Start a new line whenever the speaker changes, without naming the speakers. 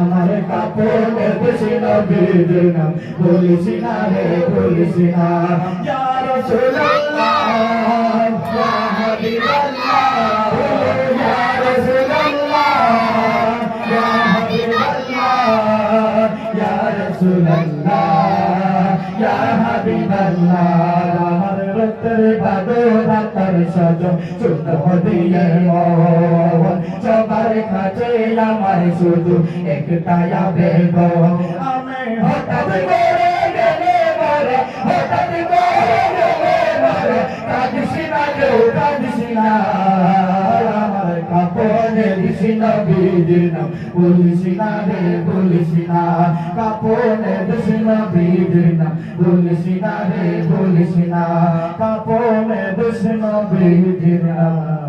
আমার কাপড়ে বেশি নবীর নাম বলিসি না রে বলিসি না ইয়া রাসূলুল্লাহ ইয়া হাবিবাল্লাহ ইয়া রাসূলুল্লাহ ইয়া হাবিবাল্লাহ ইয়া রাসূলুল্লাহ ইয়া হাবিবাল্লাহ আমার রক্তের ভালোবাসার সাজন সুন্দর দিয়ে মন সবার কাছে আমার শুধু একটাই আবেদন আমি হঠাৎ করে গেলে মরে হঠাৎ করে গেলে মরে কাঁদিস না কেউ কাঁদিস না আমার কাপড়ে দিস নবীর নাম বলিস না রে বলিস না কাপড়ে দিস নবীর নাম বলিস না রে বলিস না কাপড়ে দিস নবীর নাম